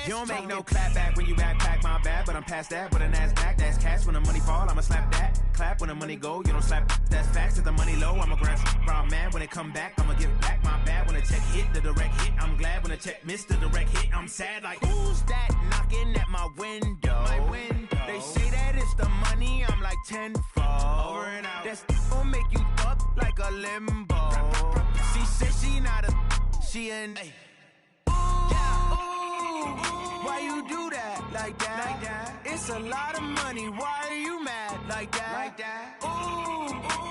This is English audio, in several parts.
You don't make no clap back when you backpack, my bad. But I'm past that, but a NASDAQ, that's cash. When the money fall, I'ma slap that. Clap when the money go, you don't slap. That's facts. If the money low, I'ma grab brown man. When it come back, I'ma give back my bad. When the check hit, the direct hit. I'm glad when the check missed the direct hit. I'm sad like, who's that knocking at my window? They say that it's the money, I'm like tenfold. Over and out. That's gon' make you up like a limbo. She said she not a, she an. Why you do that like that? It's a lot of money. Why are you mad like that? Ooh,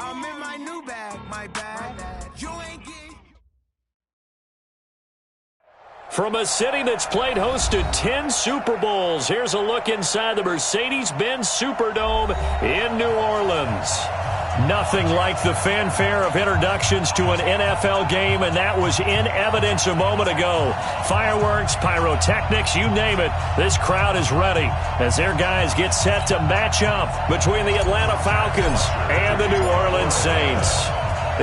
I'm in my new bag, my bad. You ain't getting. From a city that's played host to 10 Super Bowls, here's a look inside the Mercedes-Benz Superdome in New Orleans. Nothing like the fanfare of introductions to an NFL game, and that was in evidence a moment ago. Fireworks, pyrotechnics, you name it. This crowd is ready as their guys get set to match up between the Atlanta Falcons and the New Orleans Saints.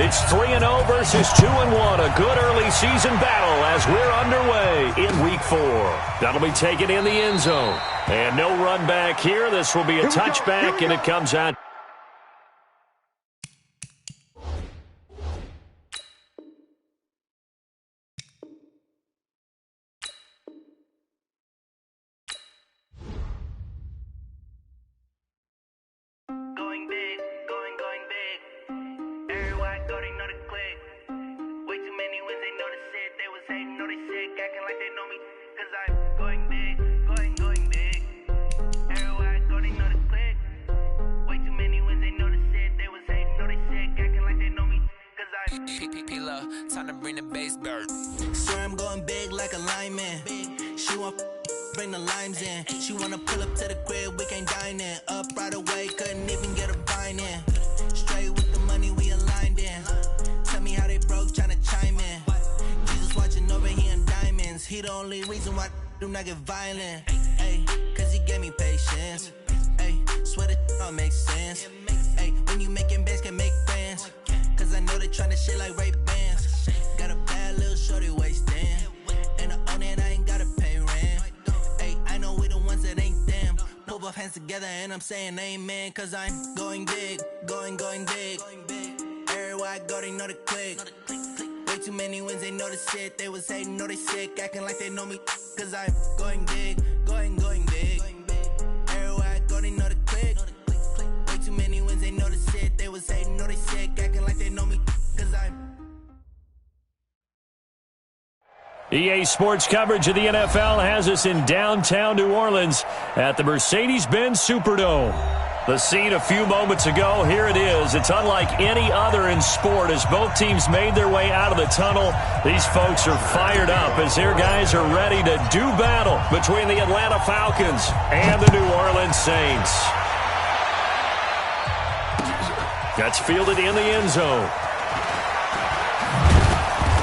It's 3-0 versus 2-1, a good early season battle as we're underway in Week 4. That'll be taken in the end zone. And no run back here. This will be a touchback, and it comes out. Time to bring the bass bird. Swear I'm going big like a lineman. She want bring the limes in. She wanna pull up to the crib, we can't dine in. Up right away, couldn't even get a vine in. Straight with the money we aligned in. Tell me how they broke, tryna chime in. Jesus watching over here in diamonds. He the only reason why I do not get violent. Ay, cause he gave me patience. Ay, swear that don't make sense. Ay, when you making bands can make friends. Cause I know they tryna shit like Ray-Bans. Got a bad little shorty wasting. And I own it, I ain't gotta pay rent. Ay, I know we the ones that ain't them. Pull both hands together and I'm saying amen. Cause I'm going big, going big. Everywhere I go, they know the click. Way too many wins, they know the shit. They was hating, know they sick, acting like they know me. Cause I'm going big, going big. Everywhere I go, they know the click. Way too many wins, they know the shit. They was hating, know they sick, acting like they know me. Cause I'm. EA Sports coverage of the NFL has us in downtown New Orleans at the Mercedes-Benz Superdome. The scene a few moments ago, here it is. It's unlike any other in sport as both teams made their way out of the tunnel. These folks are fired up as their guys are ready to do battle between the Atlanta Falcons and the New Orleans Saints. That's fielded in the end zone.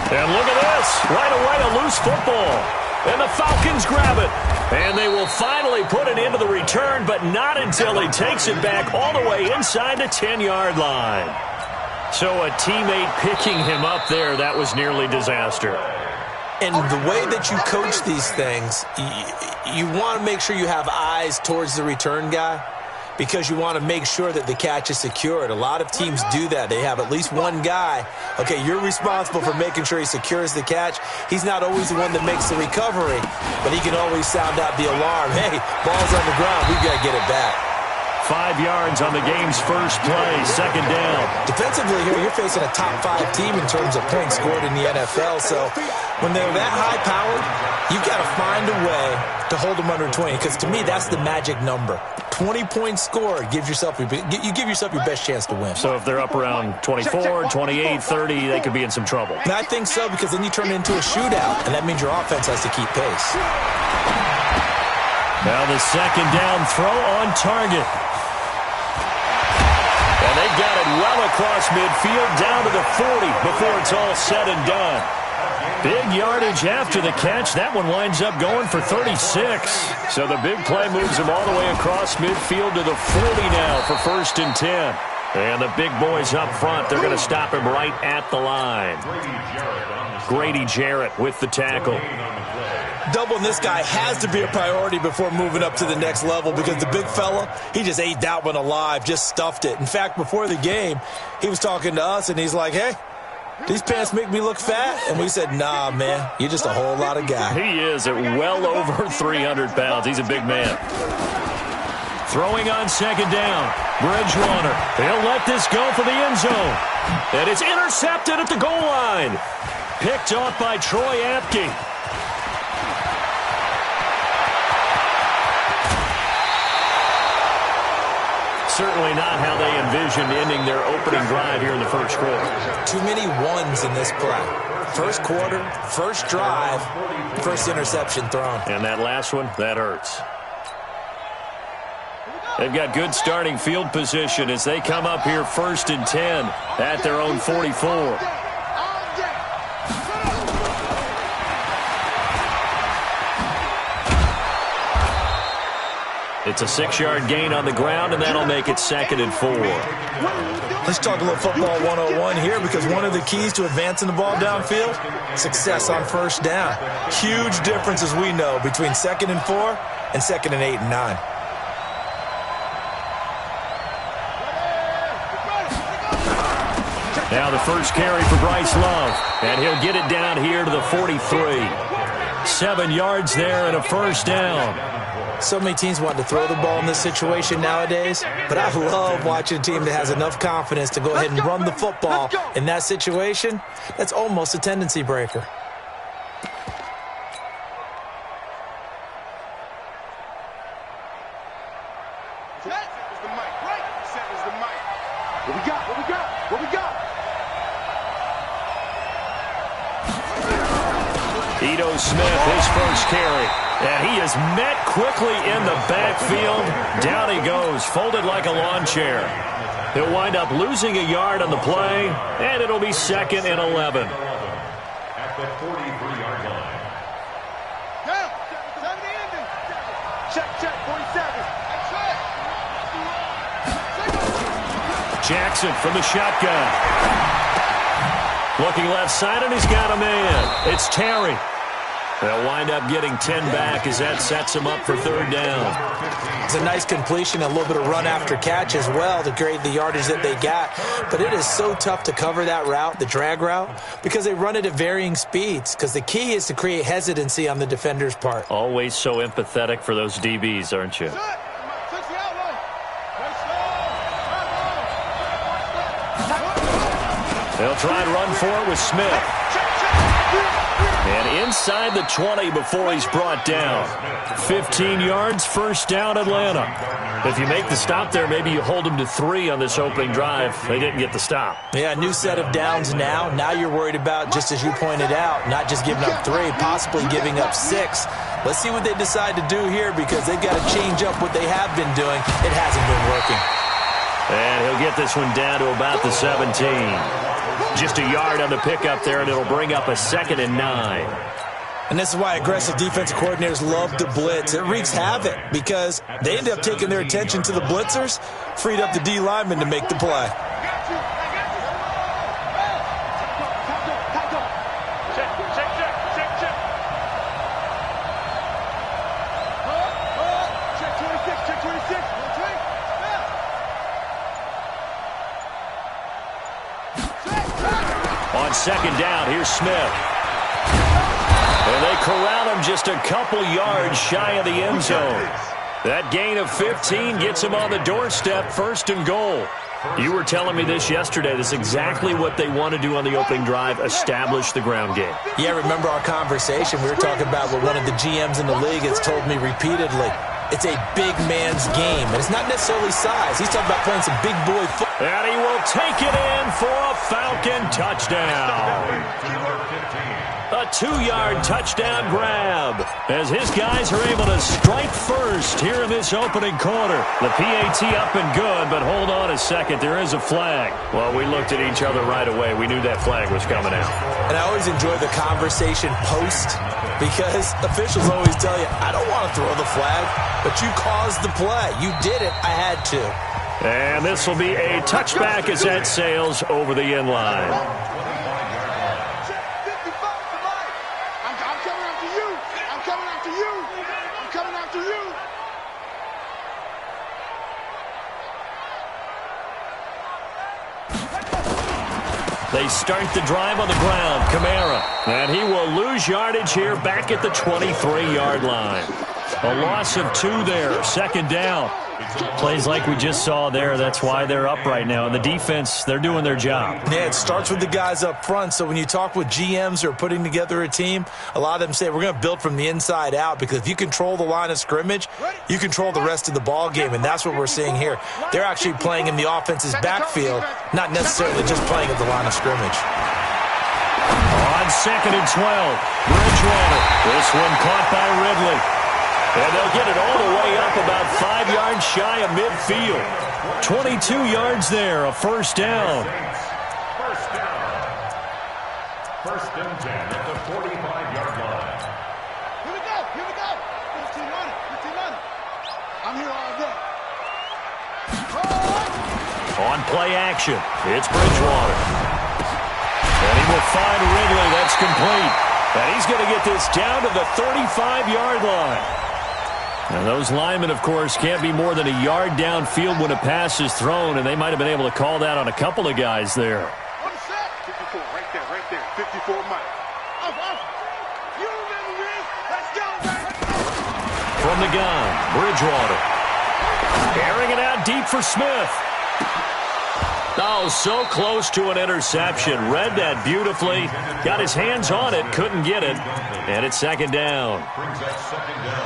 And look at this. Right away, a loose football. And the Falcons grab it. And they will finally put it into the return, but not until he takes it back all the way inside the 10-yard line. So a teammate picking him up there, that was nearly disaster. And the way that you coach these things, you want to make sure you have eyes towards the return guy, because you want to make sure that the catch is secured. A lot of teams do that. They have at least one guy. Okay, you're responsible for making sure he secures the catch. He's not always the one that makes the recovery, but he can always sound out the alarm. Hey, ball's on the ground. We've got to get it back. 5 yards on the game's first play, second down. Defensively here, you're facing a top 5 team in terms of points scored in the NFL. So when they're that high-powered, you've got to find a way to hold them under 20, because to me, that's the magic number. 20 points scored, you give yourself your best chance to win. So if they're up around 24, 28, 30, they could be in some trouble. And I think so, because then you turn it into a shootout, and that means your offense has to keep pace. Now the second down throw on target. And they got it well across midfield, down to the 40 before it's all said and done. Big yardage after the catch. That one winds up going for 36. So the big play moves him all the way across midfield to the 40 now for 1st and 10. And the big boys up front, they're going to stop him right at the line. Grady Jarrett with the tackle. Doubling this guy has to be a priority before moving up to the next level because the big fella, he just ate that one alive, just stuffed it. In fact, before the game, he was talking to us, and he's like, hey, these pants make me look fat? And we said, nah, man, you're just a whole lot of guy. He is at well over 300 pounds. He's a big man. Throwing on second down. Bridgewater. He'll let this go for the end zone. And it's intercepted at the goal line. Picked off by Troy Apke. Certainly not how they envisioned ending their opening drive here in the first quarter. Too many ones in this play. First quarter, first drive, first interception thrown. And that last one, that hurts. They've got good starting field position as they come up here 1st and 10 at their own 44. It's a 6-yard gain on the ground, and that'll make it 2nd and 4. Let's talk a little football 101 here because one of the keys to advancing the ball downfield, success on first down. Huge difference, as we know, between 2nd and 4 and 2nd and 8 and 9. Now the first carry for Bryce Love, and he'll get it down here to the 43. 7 yards there and a first down. So many teams want to throw the ball in this situation nowadays, but I love watching a team that has enough confidence to go ahead and run the football. In that situation, that's almost a tendency breaker. Ito Smith, his first carry. And he is met quickly in the backfield. Down he goes, folded like a lawn chair. He'll wind up losing a yard on the play, and it'll be 2nd and 11. At the 43-yard line. Check, 47. Jackson from the shotgun. Looking left side, and he's got a man. It's Terry. They'll wind up getting 10 back as that sets him up for 3rd down. It's a nice completion, a little bit of run after catch as well to create the yardage that they got. But it is so tough to cover that route, the drag route, because they run it at varying speeds. Because the key is to create hesitancy on the defender's part. Always so empathetic for those DBs, aren't you? They'll try and run for it with Smith. And inside the 20 before he's brought down. 15 yards, first down, Atlanta. If you make the stop there, maybe you hold them to 3 on this opening drive. They didn't get the stop. Yeah, new set of downs now. Now you're worried about, just as you pointed out, not just giving up 3, possibly giving up 6. Let's see what they decide to do here because they've got to change up what they have been doing. It hasn't been working. And he'll get this one down to about the 17. Just a yard on the pickup there, and it'll bring up a 2nd and 9. And this is why aggressive defensive coordinators love to blitz. It wreaks havoc because they end up taking their attention to the blitzers, freed up the D lineman to make the play. On 2nd down, here's Smith. And they corral him just a couple yards shy of the end zone. That gain of 15 gets him on the doorstep, 1st and goal. You were telling me this yesterday. This is exactly what they want to do on the opening drive, establish the ground game. Yeah, remember our conversation? We were talking about what one of the GMs in the league has told me repeatedly. It's a big man's game, and it's not necessarily size. He's talking about playing some big boy football. And he will take it in for a Falcon touchdown. A 2-yard touchdown grab as his guys are able to strike first here in this opening quarter. The PAT up and good, but hold on a second. There is a flag. Well, we looked at each other right away. We knew that flag was coming out. And I always enjoy the conversation post because officials always tell you, I don't want to throw the flag, but you caused the play. You did it. I had to. And this will be a touchback as that sails over the end line. I'm coming after you. I'm coming They start the drive on the ground. Kamara. And he will lose yardage here back at the 23-yard line. A loss of 2 there. Second down. Plays like we just saw there. That's why they're up right now. And the defense, they're doing their job. Yeah, it starts with the guys up front. So when you talk with GMs who are putting together a team, a lot of them say we're going to build from the inside out, because if you control the line of scrimmage, you control the rest of the ball game, and that's what we're seeing here. They're actually playing in the offense's backfield, not necessarily just playing at the line of scrimmage. On 2nd and 12, Bridgewater. This one caught by Ridley. And they'll get it all the way up about 5 yards shy of midfield. 22 yards there, a first down. First down. First and 10 at the 45-yard line. Here we go. 15 on it. I'm here all day. On play action, it's Bridgewater. And he will find Ridley. That's complete. And he's going to get this down to the 35-yard line. And those linemen, of course, can't be more than a yard downfield when a pass is thrown, and they might have been able to call that on a couple of guys there. 54, right there. 54 Mike. You remember this? Let's go, man. From the gun, Bridgewater. Airing it out deep for Smith. Oh, so close to an interception. Read that beautifully. Got his hands on it, couldn't get it. And it's second down.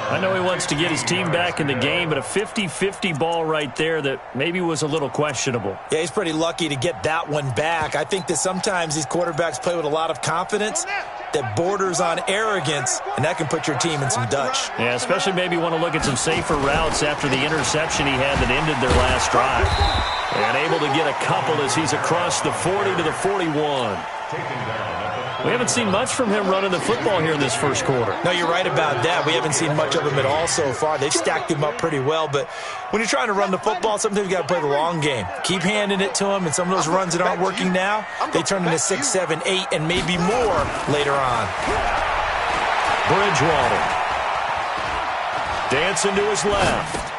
I know he wants to get his team back in the game, but a 50-50 ball right there that maybe was a little questionable. Yeah, he's pretty lucky to get that one back. I think that sometimes these quarterbacks play with a lot of confidence that borders on arrogance, and that can put your team in some Dutch. Yeah, especially maybe want to look at some safer routes after the interception he had that ended their last drive. And able to get a couple as he's across the 40 to the 41. We haven't seen much from him running the football here in this first quarter. No, you're right about that. We haven't seen much of him at all so far. They've stacked him up pretty well, but when you're trying to run the football, sometimes you got to play the long game. Keep handing it to him, and some of those runs that aren't working now, they turn into 6, 7, 8, and maybe more later on. Bridgewater. Dancing to his left.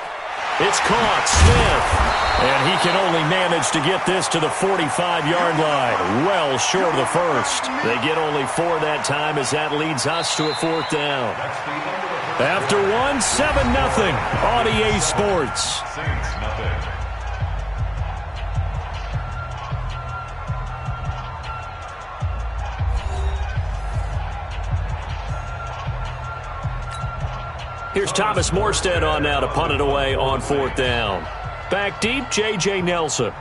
It's caught. Smith. And he can only manage to get this to the 45-yard line. Well short of the first. They get only 4 that time as that leads us to a fourth down. After one, 7-0 on EA Sports. Here's Thomas Morstead on now to punt it away on fourth down. Back deep, J.J. Nelson.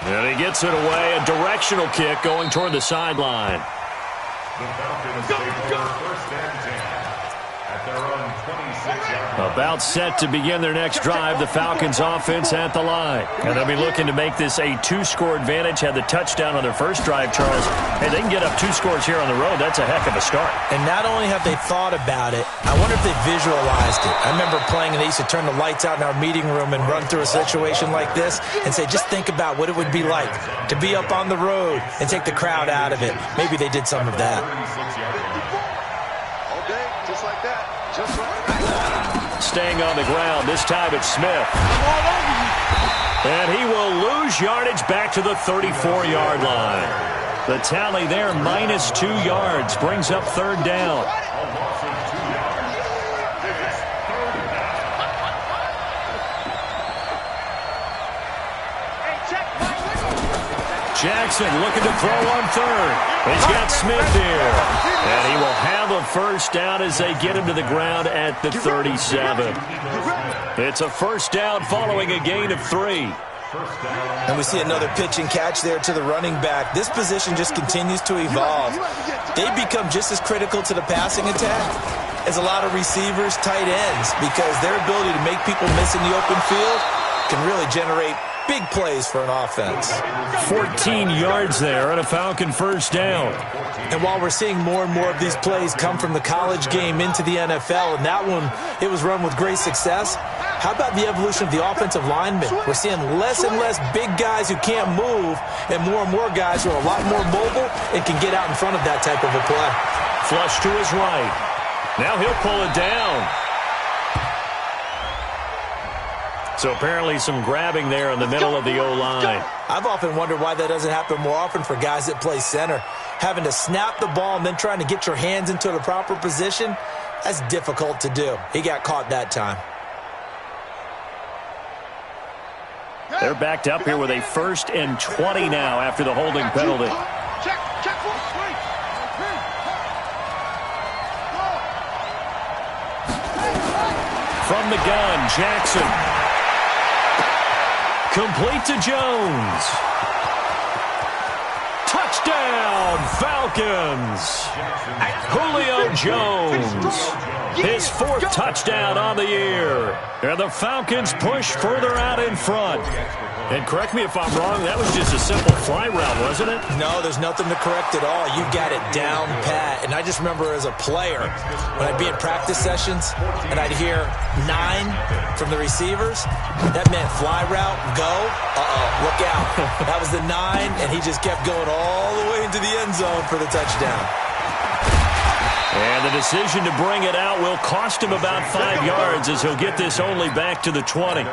And he gets it away. A directional kick going toward the sideline. The Falcons take over first and 10 at their own 26-yard line. About set to begin their next drive, the Falcons offense at the line. And they'll be looking to make this a 2-score advantage. Had the touchdown on their first drive, Charles. Hey, they can get up 2 scores here on the road. That's a heck of a start. And not only have they thought about it, I wonder if they visualized it. I remember playing, and they used to turn the lights out in our meeting room and run through a situation like this and say, just think about what it would be like to be up on the road and take the crowd out of it. Maybe they did some of that. All day, just like that. Just like that. Staying on the ground, this time it's Smith. And he will lose yardage back to the 34-yard line. The tally there, -2 yards, brings up third down. Jackson looking to throw on third. He's got Smith here. And he will have a first down as they get him to the ground at the 37. It's a first down following a gain of 3. And we see another pitch and catch there to the running back. This position just continues to evolve. They become just as critical to the passing attack as a lot of receivers, tight ends, because their ability to make people miss in the open field can really generate big plays for an offense. 14 yards there and a Falcon first down. And while we're seeing more and more of these plays come from the college game into the NFL, and that one, it was run with great success, how about the evolution of the offensive linemen? We're seeing less and less big guys who can't move and more guys who are a lot more mobile and can get out in front of that type of a play. Flush to his right. Now he'll pull it down. So apparently some grabbing there in the middle of the O-line. I've often wondered why that doesn't happen more often for guys that play center. Having to snap the ball and then trying to get your hands into the proper position, that's difficult to do. He got caught that time. They're backed up here with a 1st and 20 now after the holding penalty. From the gun, Jackson. Complete to Jones. Touchdown, Falcons. Julio Jones. His 4th touchdown on the year. And the Falcons push further out in front. And correct me if I'm wrong, that was just a simple fly route, wasn't it? No, there's nothing to correct at all. You got it down pat. And I just remember as a player, when I'd be in practice sessions and I'd hear 9 from the receivers, that meant fly route, go, look out. That was the 9, and he just kept going all the way into the end zone for the touchdown. And the decision to bring it out will cost him about 5 yards as he'll get this only back to the 20.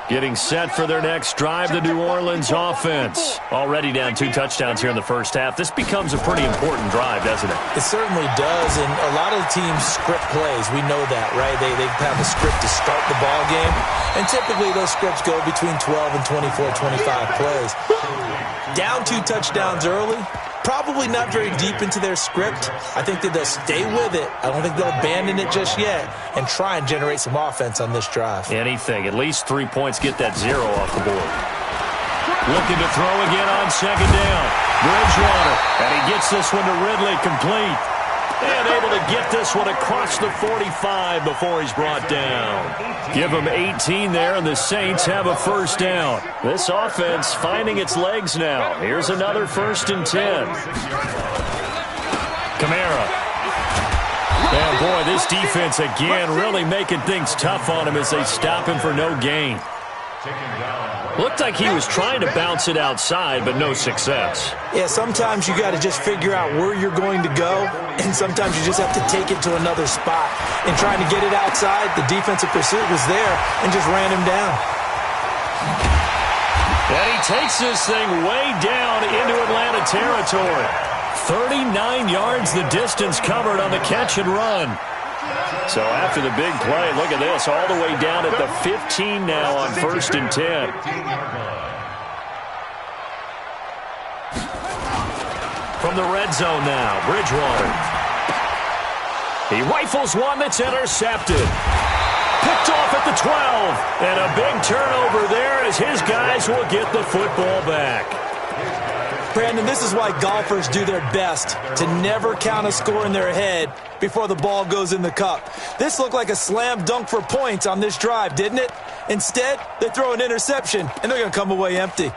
Getting set for their next drive, the New Orleans offense. Already down 2 touchdowns here in the first half. This becomes a pretty important drive, doesn't it? It certainly does, and a lot of the teams script plays. We know that, right? They have a script to start the ball game, and typically those scripts go between 12 and 24, 25 plays. Down 2 touchdowns early, probably not very deep into their script. I think that they'll stay with it. I don't think they'll abandon it just yet and try and generate some offense on this drive. Anything. At least 3 points, get that 0 off the board. Looking to throw again on 2nd down. Bridgewater, and he gets this one to Ridley complete. And able to get this one across the 45 before he's brought down. Give him 18 there, and the Saints have a 1st down. This offense finding its legs now. Here's another 1st and 10. Kamara. And boy, this defense again really making things tough on him as they stop him for no gain. Looked like he was trying to bounce it outside, but no success. Yeah, sometimes you got to just figure out where you're going to go, and sometimes you just have to take it to another spot. And trying to get it outside, the defensive pursuit was there and just ran him down. And he takes this thing way down into Atlanta territory. 39 yards the distance covered on the catch and run. So after the big play, look at this, all the way down at the 15 now on 1st and 10. From the red zone now, Bridgewater. He rifles one that's intercepted. Picked off at the 12. And a big turnover there as his guys will get the football back. Brandon, this is why golfers do their best to never count a score in their head before the ball goes in the cup. This looked like a slam dunk for points on this drive, didn't it? Instead, they throw an interception, and they're going to come away empty.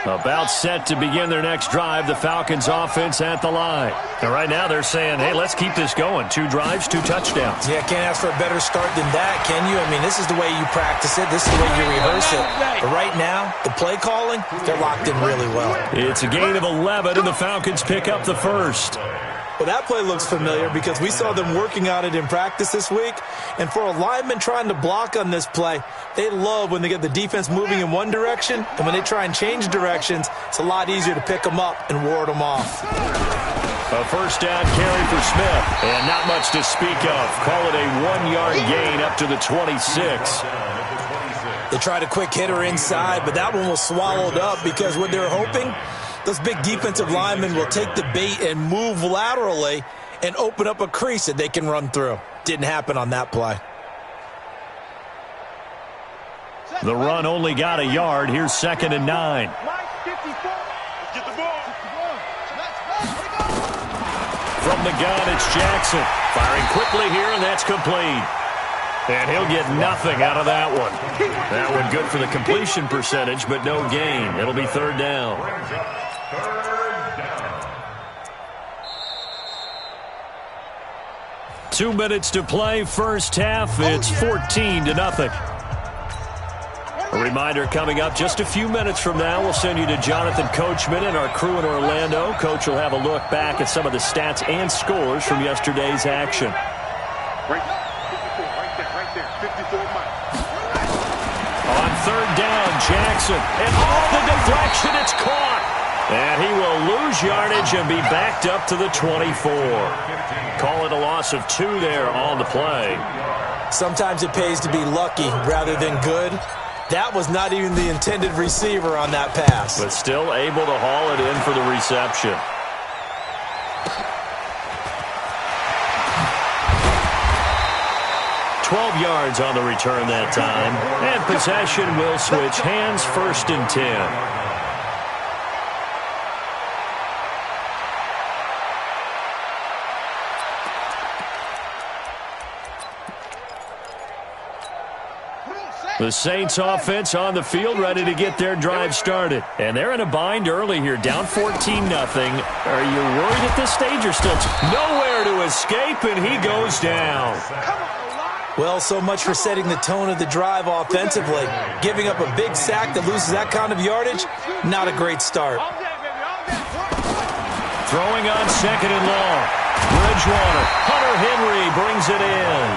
About set to begin their next drive, the Falcons offense at the line. And right now they're saying, hey, let's keep this going. 2 drives, 2 touchdowns. Yeah, can't ask for a better start than that, can you? I mean, this is the way you practice it. This is the way you rehearse it. But right now, the play calling, they're locked in really well. It's a gain of 11, and the Falcons pick up the 1st. Well, that play looks familiar because we saw them working on it in practice this week. And for a lineman trying to block on this play, they love when they get the defense moving in one direction. And when they try and change directions, it's a lot easier to pick them up and ward them off. A 1st down carry for Smith. And not much to speak of. Call it a 1-yard gain up to the 26. They tried a quick hitter inside, but that one was swallowed up because what they're hoping, those big defensive linemen will take the bait and move laterally and open up a crease that they can run through. Didn't happen on that play. The run only got a yard. Here's 2nd and 9. From the gun, it's Jackson. Firing quickly here, and that's complete. And he'll get nothing out of that one. That one good for the completion percentage, but no gain. It'll be third down. Third down. 2 minutes to play, first half. It's 14-0. A reminder coming up just a few minutes from now. We'll send you to Jonathan Coachman and our crew in Orlando. Coach will have a look back at some of the stats and scores from yesterday's action. Right there, 54 miles. On third down, Jackson. And the deflection, it's caught. And he will lose yardage and be backed up to the 24. Call it a loss of 2 there on the play. Sometimes it pays to be lucky rather than good. That was not even the intended receiver on that pass. But still able to haul it in for the reception. Yards on the return that time. And possession will switch hands, 1st and 10. The Saints offense on the field, ready to get their drive started. And they're in a bind early here, down 14-0. Are you worried at this stage or still nowhere to escape, and he goes down? Well, so much for setting the tone of the drive offensively. Giving up a big sack that loses that kind of yardage, not a great start. Throwing on 2nd and long. Bridgewater. Hunter Henry brings it in.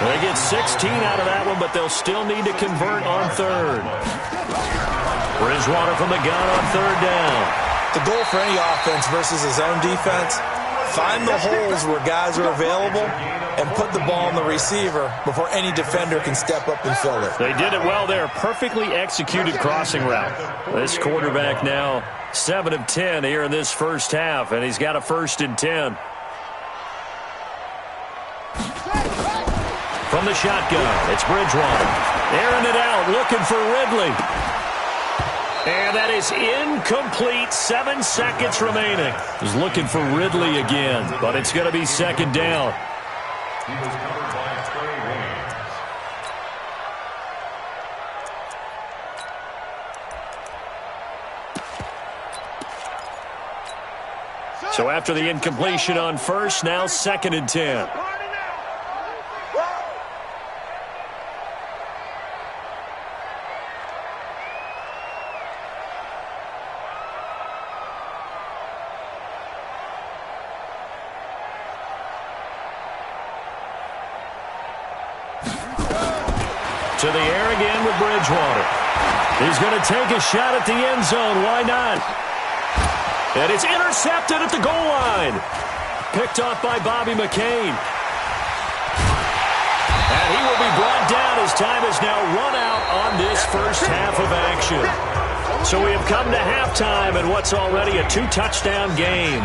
They get 16 out of that one, but they'll still need to convert on 3rd. Bridgewater from the gun on 3rd down. The goal for any offense versus his own defense, find the holes where guys are available and put the ball on the receiver before any defender can step up and fill it. They did it well there. Perfectly executed crossing route. This quarterback now 7 of 10 here in this first half, and he's got a 1st and 10. From the shotgun, it's Bridgewater. Airing it out, looking for Ridley. And that is incomplete. 7 seconds remaining. He's looking for Ridley again, but it's going to be 2nd down. He was covered by Trey Williams. So after the incompletion on 1st, now 2nd and 10. To the air again with Bridgewater. He's going to take a shot at the end zone. Why not? And it's intercepted at the goal line. Picked off by Bobby McCain. And he will be brought down as time has now run out on this first half of action. So we have come to halftime in what's already a 2-touchdown game.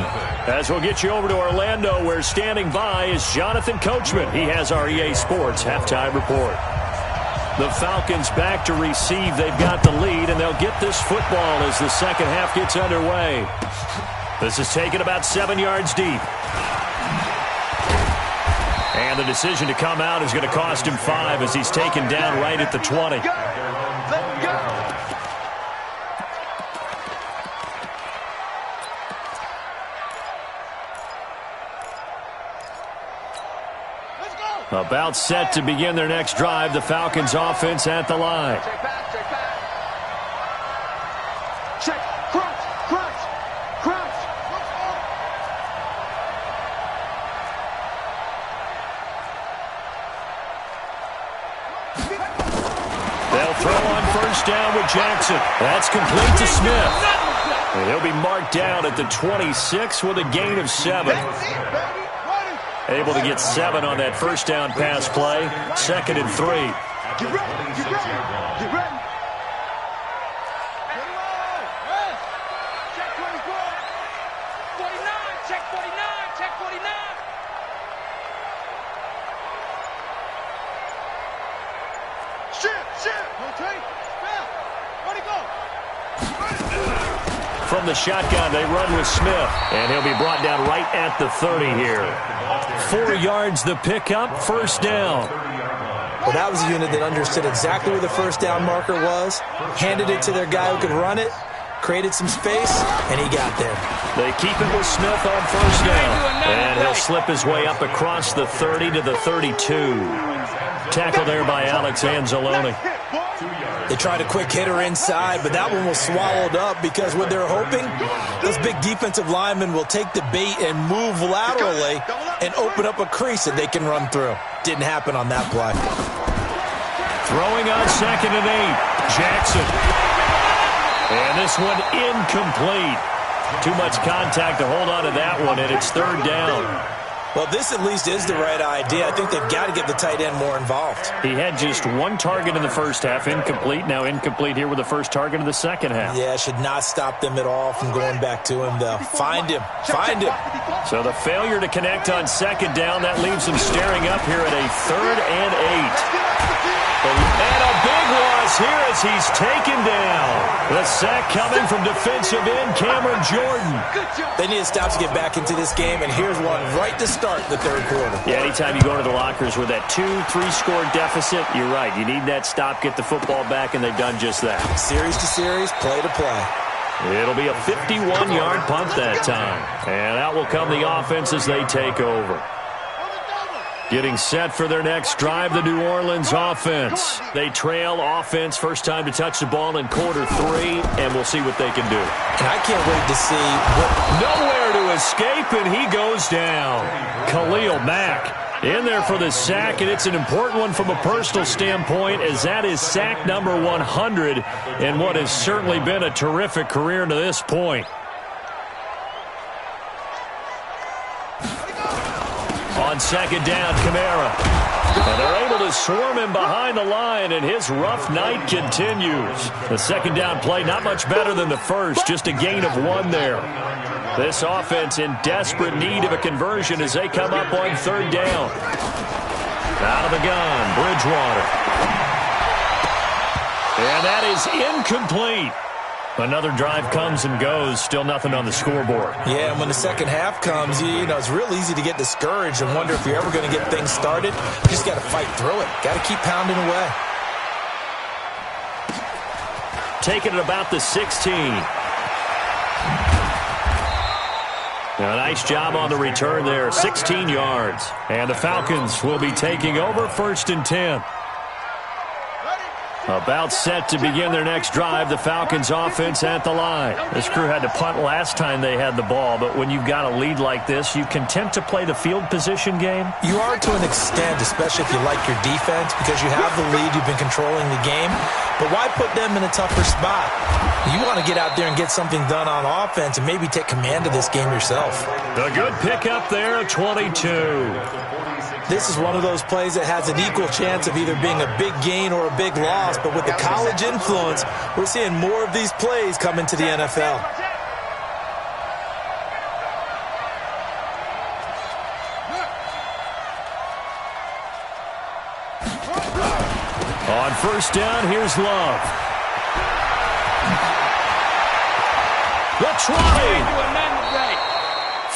As we'll get you over to Orlando, where standing by is Jonathan Coachman. He has our EA Sports halftime report. The Falcons back to receive. They've got the lead, and they'll get this football as the second half gets underway. This is taken about 7 yards deep. And the decision to come out is going to cost him 5 as he's taken down right at the 20. About set to begin their next drive. The Falcons offense at the line. Check back, check back. Check, crunch, crunch, crunch. They'll throw on 1st down with Jackson. That's complete to Smith. And he'll be marked down at the 26 with a gain of 7. Able to get 7 on that 1st down pass play. 2nd and 3. Get ready, get ready, get ready. Check 24. 49, check 49, check 49. Shift, okay? Where'd he go? From the shotgun, they run with Smith. And he'll be brought down right at the 30 here. 4 yards the pickup, first down. Well, that was a unit that understood exactly where the first down marker was, handed it to their guy who could run it, created some space, and he got there. They keep it with Smith on first down. And he'll slip his way up across the 30 to the 32. Tackle there by Alex Anzalone. They tried a quick hitter inside, but that one was swallowed up because what they're hoping, those big defensive linemen will take the bait and move laterally and open up a crease that they can run through. Didn't happen on that play. Throwing on 2nd and 8. Jackson. And this one incomplete. Too much contact to hold on to that one, and it's 3rd down. Well, this at least is the right idea. I think they've got to get the tight end more involved. He had just 1 target in the first half, incomplete. Now incomplete here with the first target of the second half. Yeah, should not stop them at all from going back to him, though. Find him. Find him. So the failure to connect on 2nd down, that leaves him staring up here at a 3rd and 8. And a big loss here as he's taken down. The sack coming from defensive end Cameron Jordan. They need to stop to get back into this game, and here's one right to start the 3rd quarter. Yeah, anytime you go to the lockers with that 2-3 score deficit, you're right. You need that stop, get the football back, and they've done just that. Series to series, play to play. It'll be a 51-yard punt that time. And out will come the offense as they take over. Getting set for their next drive, the New Orleans offense. They trail offense, first time to touch the ball in quarter 3, and we'll see what they can do. And I can't wait to see Nowhere to escape, and he goes down. Khalil Mack in there for the sack, and it's an important one from a personal standpoint, as that is sack number 100 in what has certainly been a terrific career to this point. On 2nd down, Kamara. And they're able to swarm him behind the line, and his rough night continues. The 2nd down play, not much better than the first, just a gain of 1 there. This offense in desperate need of a conversion as they come up on 3rd down. Out of the gun, Bridgewater. And that is incomplete. Another drive comes and goes, still nothing on the scoreboard. Yeah, and when the second half comes, you know, it's real easy to get discouraged and wonder if you're ever going to get things started. You just got to fight through it. Got to keep pounding away. Taking it about the 16. A nice job on the return there, 16 yards. And the Falcons will be taking over 1st and 10. About set to begin their next drive, the Falcons offense at the line. This crew had to punt last time they had the ball, but when you've got a lead like this, you content to play the field position game? You are to an extent, especially if you like your defense, because you have the lead, you've been controlling the game. But why put them in a tougher spot? You want to get out there and get something done on offense and maybe take command of this game yourself. A good pickup there, 22. This is one of those plays that has an equal chance of either being a big gain or a big loss, but with the college influence, we're seeing more of these plays come into the NFL. On 1st down, here's Love. The try.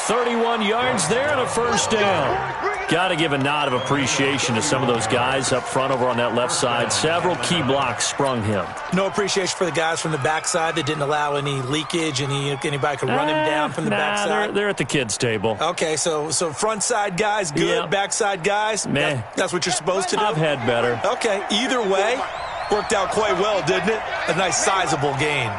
31 yards there and a 1st down. Got to give a nod of appreciation to some of those guys up front over on that left side. Several key blocks sprung him. No appreciation for the guys from the backside that didn't allow any leakage, anybody could run him down from the backside. They're at the kids' table. Okay, so front side guys, good. Yep. Backside guys, that's what you're supposed to do? I've had better. Okay, either way, worked out quite well, didn't it? A nice sizable gain.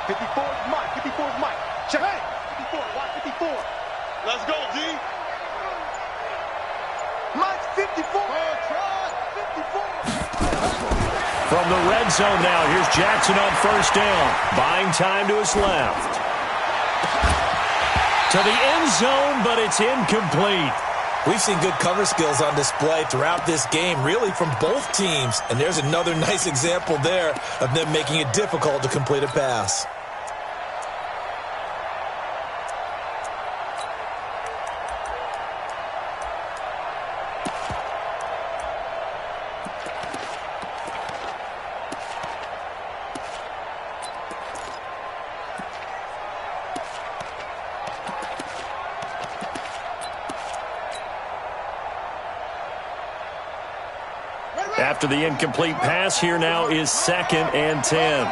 54's Mike. 54's Mike. Check. Hey, 54. Watch 54. Let's go, D. Mike's 54. 54. From the red zone now, here's Jackson on 1st down. Buying time to his left. To the end zone, but it's incomplete. We've seen good cover skills on display throughout this game, really from both teams. And there's another nice example there of them making it difficult to complete a pass. After the incomplete pass, here now is 2nd and 10.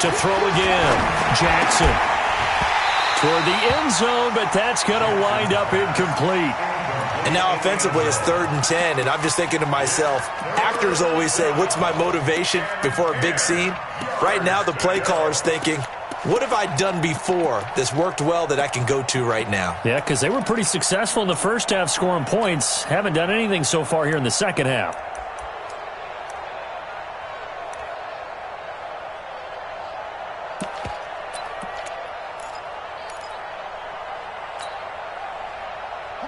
To throw again, Jackson. Toward the end zone, but that's going to wind up incomplete. And now offensively it's 3rd and 10, and I'm just thinking to myself, actors always say, what's my motivation before a big scene? Right now the play caller's thinking, what have I done before that's worked well that I can go to right now? Yeah, because they were pretty successful in the first half scoring points. Haven't done anything so far here in the second half.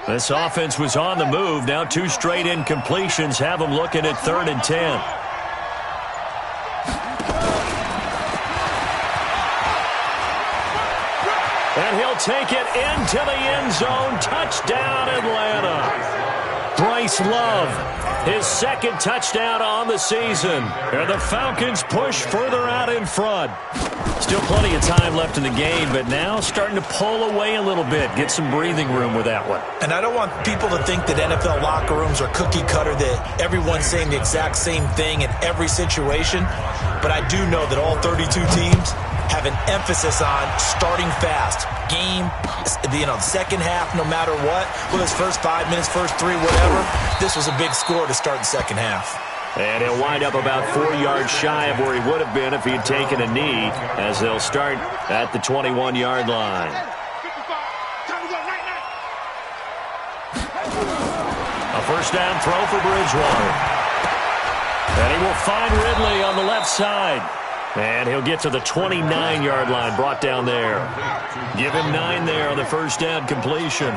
This offense was on the move. Now 2 straight incompletions have them looking at 3rd and 10. And he'll take it into the end zone. Touchdown, Atlanta. Bryce Love, his 2nd touchdown on the season. And the Falcons push further out in front. Still plenty of time left in the game, but now starting to pull away a little bit. Get some breathing room with that one. And I don't want people to think that NFL locker rooms are cookie cutter, that everyone's saying the exact same thing in every situation. But I do know that all 32 teams have an emphasis on starting fast. Game, the second half, no matter what. Whether it's first 5 minutes, first 3, whatever. This was a big score to start the second half. And he'll wind up about 4 yards shy of where he would have been if he had taken a knee, as they'll start at the 21-yard line. A first down throw for Bridgewater. And he will find Ridley on the left side. And he'll get to the 29-yard line, brought down there. Give him 9 there on the first down completion.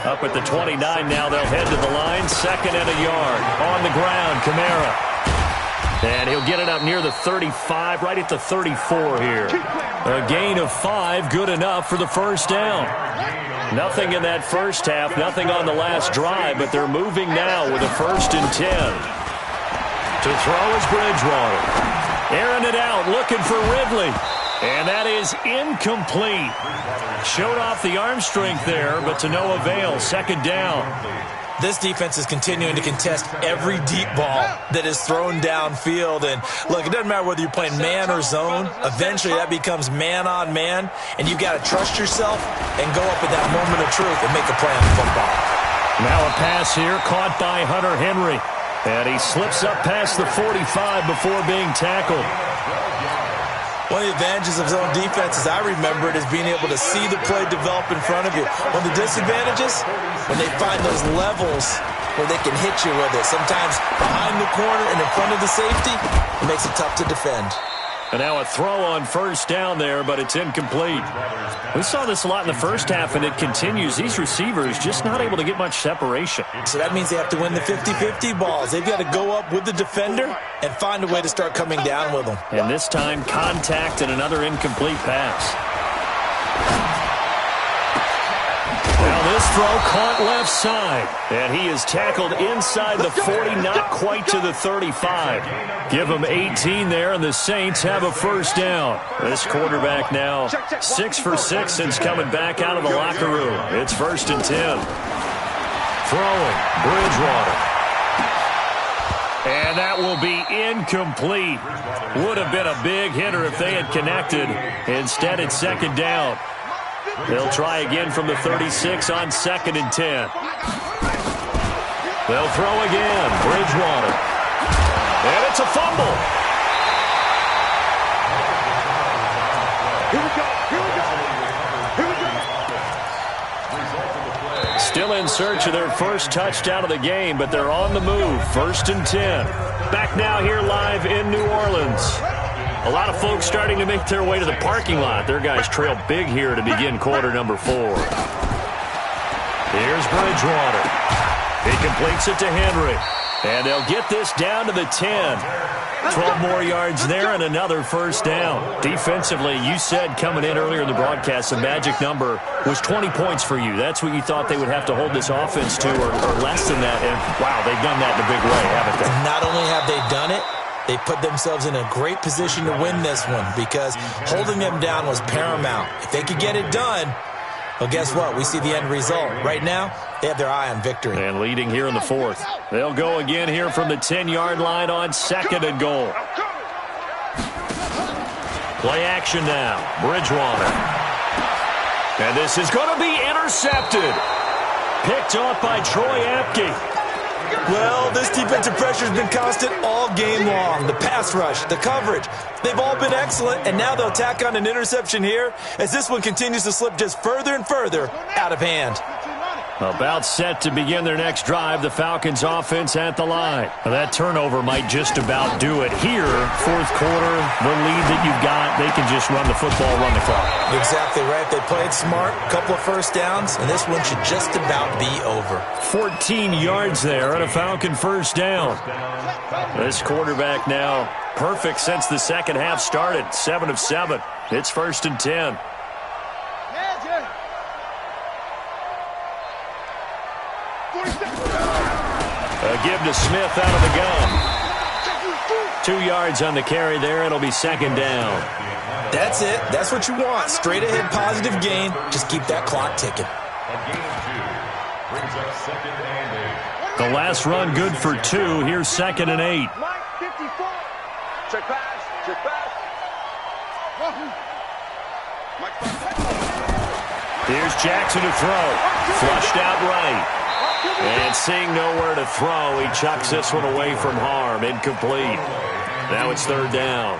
Up at the 29 now, they'll head to the line. 2nd and a yard. On the ground, Kamara. And he'll get it up near the 35, right at the 34 here. A gain of 5, good enough for the first down. Nothing in that first half, nothing on the last drive, but they're moving now with a 1st and 10. To throw is Bridgewater. Airing it out, looking for Ridley. And that is incomplete. Showed off the arm strength there, but to no avail. 2nd down. This defense is continuing to contest every deep ball that is thrown downfield. And, look, it doesn't matter whether you're playing man or zone. Eventually that becomes man on man, and you've got to trust yourself and go up at that moment of truth and make a play on football. Now a pass here caught by Hunter Henry. And he slips up past the 45 before being tackled. One of the advantages of zone defense, as I remember it, is being able to see the play develop in front of you. One of the disadvantages, when they find those levels where they can hit you with it. Sometimes behind the corner and in front of the safety, it makes it tough to defend. And now a throw on first down there, but it's incomplete. We saw this a lot in the first half, and it continues. These receivers just not able to get much separation. So that means they have to win the 50-50 balls. They've got to go up with the defender and find a way to start coming down with them. And this time, contact and another incomplete pass. Now this throw caught left side. And he is tackled inside the 40, not quite to the 35. Give him 18 there, and the Saints have a first down. This quarterback now 6 for 6 since coming back out of the locker room. It's 1st and 10. Throwing, Bridgewater. And that will be incomplete. Would have been a big hitter if they had connected. Instead, it's 2nd down. They'll try again from the 36 on 2nd and 10. They'll throw again. Bridgewater. And it's a fumble. Here we go. Here we go. Here we go. Still in search of their first touchdown of the game, but they're on the move. 1st and 10. Back now here live in New Orleans. A lot of folks starting to make their way to the parking lot. Their guys trail big here to begin quarter number 4. Here's Bridgewater. He completes it to Henry. And they'll get this down to the 10. 12 more yards there and another first down. Defensively, you said coming in earlier in the broadcast, the magic number was 20 points for you. That's what you thought they would have to hold this offense to, or less than that. And, wow, they've done that in a big way, haven't they? Not only have they done it, they put themselves in a great position to win this one because holding them down was paramount. If they could get it done, Well, guess what? We see the end result. Right now, they have their eye on victory. And leading here in the fourth. They'll go again here from the 10-yard line on second and goal. Play action now. Bridgewater. And this is going to be intercepted. Picked off by Troy Apke. Well, this defensive pressure has been constant all game long. The pass rush, the coverage, they've all been excellent, and now they'll tack on an interception here as this one continues to slip just further and further out of hand. About set to begin their next drive, the Falcons offense at the line. Now, that turnover might just about do it here. Fourth quarter, the lead that you've got, they can just run the football, run the clock. Exactly right. They played smart, a couple of first downs, and this one should just about be over. 14 yards there on a Falcon first down. This quarterback now perfect since the second half started. 7 of 7. It's 1st and 10. A give to Smith out of the gun. 2 yards on the carry there. It'll be 2nd down. That's it. That's what you want. Straight ahead positive gain. Just keep that clock ticking. The last run good for 2. Here's 2nd and 8. Check pass. Check pass. Here's Jackson to throw. Flushed out right. And seeing nowhere to throw, he chucks this one away from harm. Incomplete. Now it's 3rd down.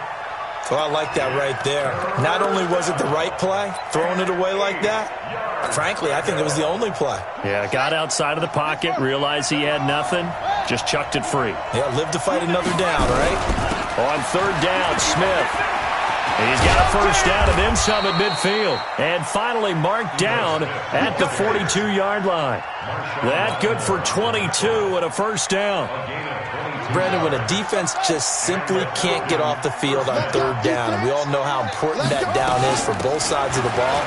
So I like that right there. Not only was it the right play, throwing it away like that, frankly, I think it was the only play. Yeah, got outside of the pocket, realized he had nothing, just chucked it free. Yeah, live to fight another down, right? On 3rd down, Smith. He's got a first down and then some at midfield. And finally marked down at the 42-yard line. That good for 22 and a first down. Brandon, when a defense just simply can't get off the field on 3rd down, and we all know how important that down is for both sides of the ball,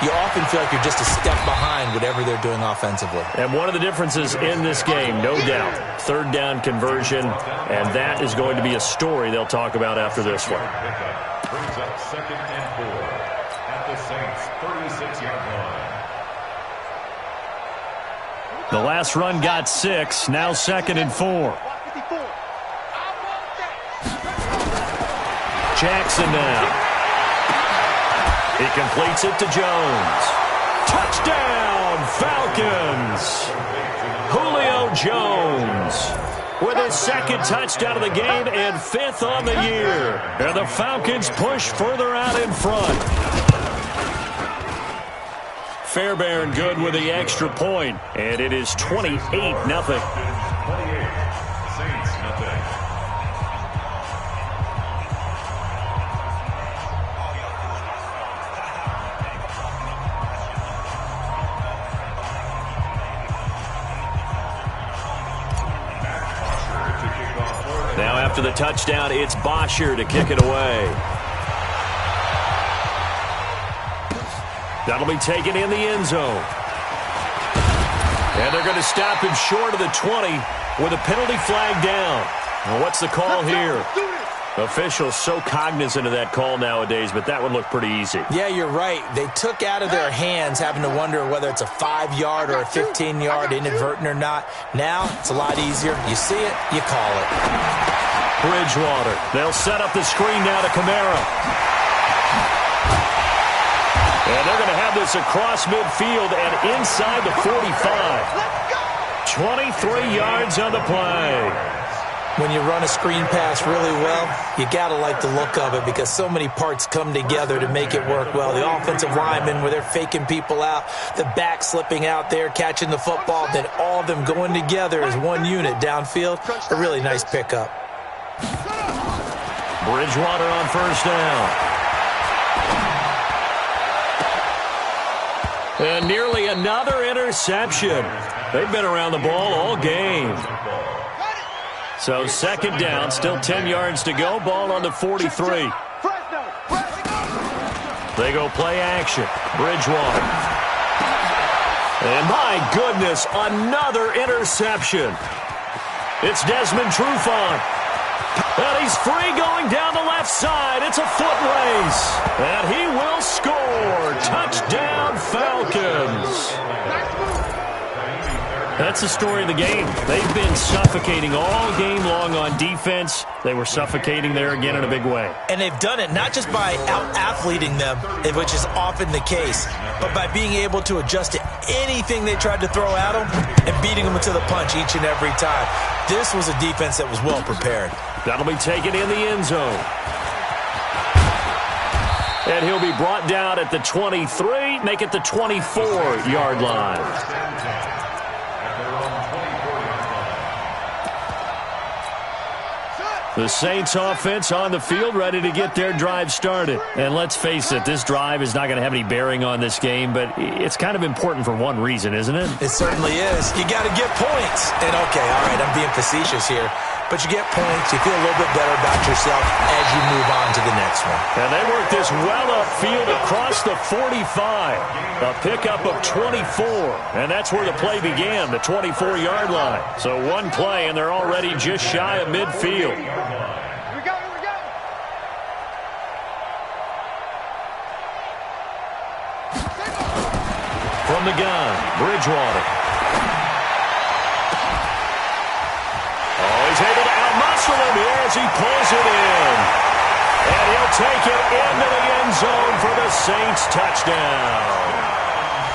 you often feel like you're just a step behind whatever they're doing offensively. And one of the differences in this game, no doubt, 3rd down conversion, and that is going to be a story they'll talk about after this one. Brings up 2nd and 4 at the Saints' 36-yard line. The last run got 6, now 2nd and 4. Jackson now. He completes it to Jones. Touchdown, Falcons! Julio Jones with his 2nd touchdown of the game and 5th on the year. And the Falcons push further out in front. Fairbairn good with the extra point, and it is 28-0. 28, Saints nothing. Now after the touchdown, it's Bosher to kick it away. That'll be taken in the end zone. And they're going to stop him short of the 20 with a penalty flag down. Well, what's the call here? Officials so cognizant of that call nowadays, but that would look pretty easy. Yeah, you're right. They took out of their hands having to wonder whether it's a 5-yard or a 15-yard inadvertent or not. Now it's a lot easier. You see it, you call it. Bridgewater. They'll set up the screen now to Kamara. And they're going to have this across midfield and inside the 45. 23 yards on the play. When you run a screen pass really well, you got to like the look of it because so many parts come together to make it work well. The offensive linemen, where they're faking people out, the back slipping out there, catching the football, then all of them going together as one unit downfield. A really nice pickup. Bridgewater on first down. And nearly another interception. They've been around the ball all game. So 2nd down, still 10 yards to go. Ball on the 43. They go play action. Bridgewater. And my goodness, another interception. It's Desmond Trufant. And he's free going down the left side. It's a foot race. And he will score. Touchdown, Falcons. That's the story of the game. They've been suffocating all game long on defense. They were suffocating there again in a big way. And they've done it not just by out-athleting them, which is often the case, but by being able to adjust to anything they tried to throw at them and beating them to the punch each and every time. This was a defense that was well prepared. That'll be taken in the end zone. And he'll be brought down at the 23, make it the 24-yard line. The Saints offense on the field, ready to get their drive started. And let's face it, this drive is not going to have any bearing on this game, but it's kind of important for one reason, isn't it? It certainly is. You got to get points. And okay, all right, I'm being facetious here. But you get points, you feel a little bit better about yourself as you move on to the next one. And they work this well upfield across the 45. A pickup of 24. And that's where the play began, the 24-yard line. So one play, and they're already just shy of midfield. Here we go. From the gun, Bridgewater. He's able to out-muscle him here as he pulls it in. And he'll take it into the end zone for the Saints touchdown.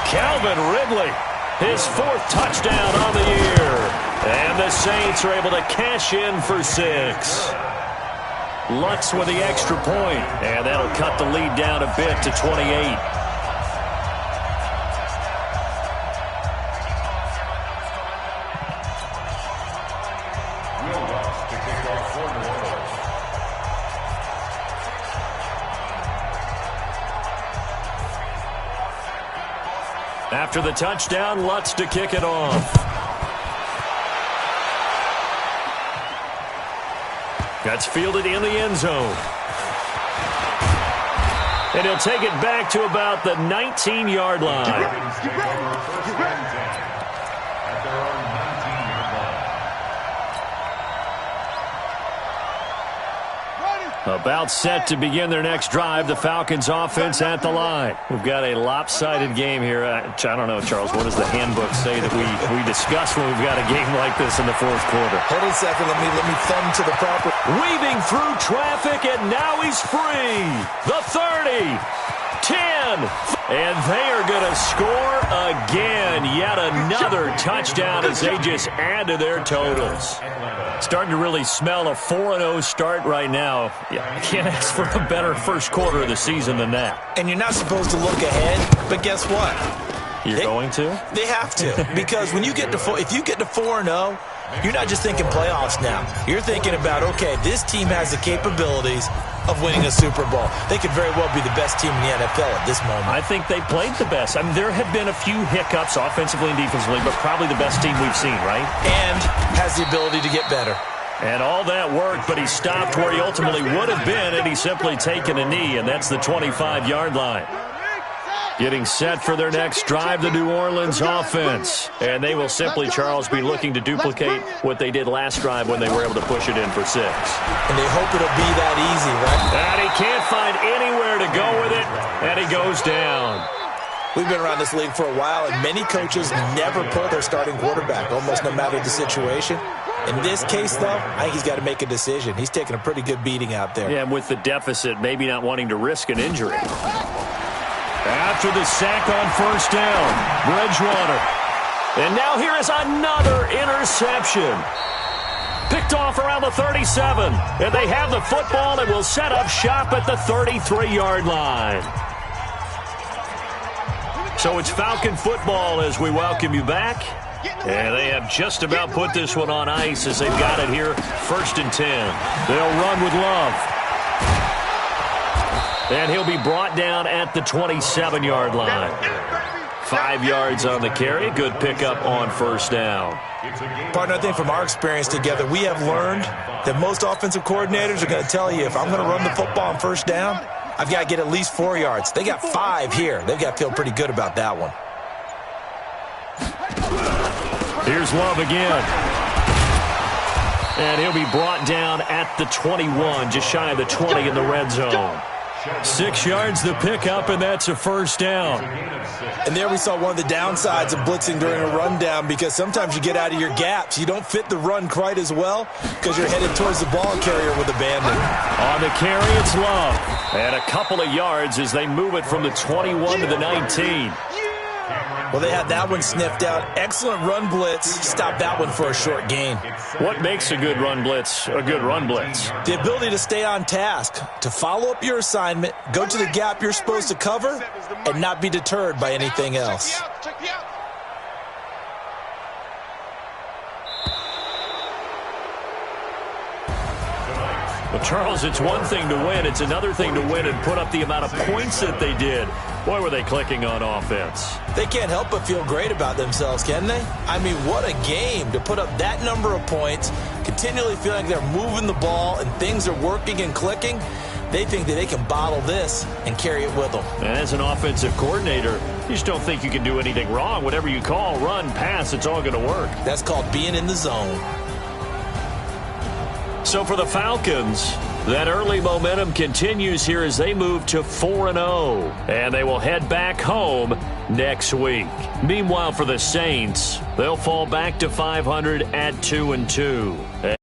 Calvin Ridley, his 4th touchdown on the year. And the Saints are able to cash in for 6. Lutz with the extra point, and that'll cut the lead down a bit to 28. After the touchdown, Lutz to kick it off. That's fielded in the end zone. And he'll take it back to about the 19-yard line. About set to begin their next drive, the Falcons offense at the line. We've got a lopsided game here. I don't know, Charles, what does the handbook say that we discuss when we've got a game like this in the 4th quarter? Hold on a second, let me thumb to the proper. Weaving through traffic, and now he's free. The 30, 10, and they are going to score again. Yet another touchdown as they just add to their totals. Starting to really smell a 4-0 start right now. Yeah, I can't ask for a better first quarter of the season than that. And you're not supposed to look ahead, but guess what? You're going to? They have to, because when you get to if you get to 4-0, you're not just thinking playoffs now. You're thinking about, okay, this team has the capabilities of winning a Super Bowl. They could very well be the best team in the NFL at this moment. I think they played the best. I mean, there have been a few hiccups offensively and defensively, but probably the best team we've seen, right? And has the ability to get better. And all that worked, but he stopped where he ultimately would have been, and he's simply taken a knee, and that's the 25-yard line. Getting set for their next drive, the New Orleans offense. And they will simply, Charles, be looking to duplicate what they did last drive when they were able to push it in for 6. And they hope it'll be that easy, right? And he can't find anywhere to go with it, and he goes down. We've been around this league for a while, and many coaches never pull their starting quarterback, almost no matter the situation. In this case, though, I think he's got to make a decision. He's taking a pretty good beating out there. Yeah, and with the deficit, maybe not wanting to risk an injury. After the sack on first down, Bridgewater. And now here is another interception. Picked off around the 37. And they have the football and will set up shop at the 33-yard line. So it's Falcon football as we welcome you back. And they have just about put this one on ice as they've got it here. 1st and 10. They'll run with Love. And he'll be brought down at the 27-yard line. 5 yards on the carry. Good pickup on first down. Partner, I think from our experience together, we have learned that most offensive coordinators are going to tell you, if I'm going to run the football on first down, I've got to get at least 4 yards. They got 5 here. They've got to feel pretty good about that one. Here's Love again. And he'll be brought down at the 21, just shy of the 20 in the red zone. 6 yards the pickup, and that's a first down. And there we saw one of the downsides of blitzing during a rundown, because sometimes you get out of your gaps. You don't fit the run quite as well because you're headed towards the ball carrier with abandon. On the carry, it's Love. And a couple of yards as they move it from the 21 to the 19. Well, they had that one sniffed out. Excellent run blitz. Stopped that one for a short gain. What makes a good run blitz a good run blitz? The ability to stay on task, to follow up your assignment, go to the gap you're supposed to cover, and not be deterred by anything else. Well, Charles, it's one thing to win. It's another thing to win and put up the amount of points that they did. Boy, were they clicking on offense. They can't help but feel great about themselves, can they? I mean, what a game to put up that number of points, continually feeling like they're moving the ball and things are working and clicking. They think that they can bottle this and carry it with them. And as an offensive coordinator, you just don't think you can do anything wrong. Whatever you call, run, pass, it's all going to work. That's called being in the zone. So for the Falcons, that early momentum continues here as they move to 4-0. And they will head back home next week. Meanwhile, for the Saints, they'll fall back to 500 at 2-2.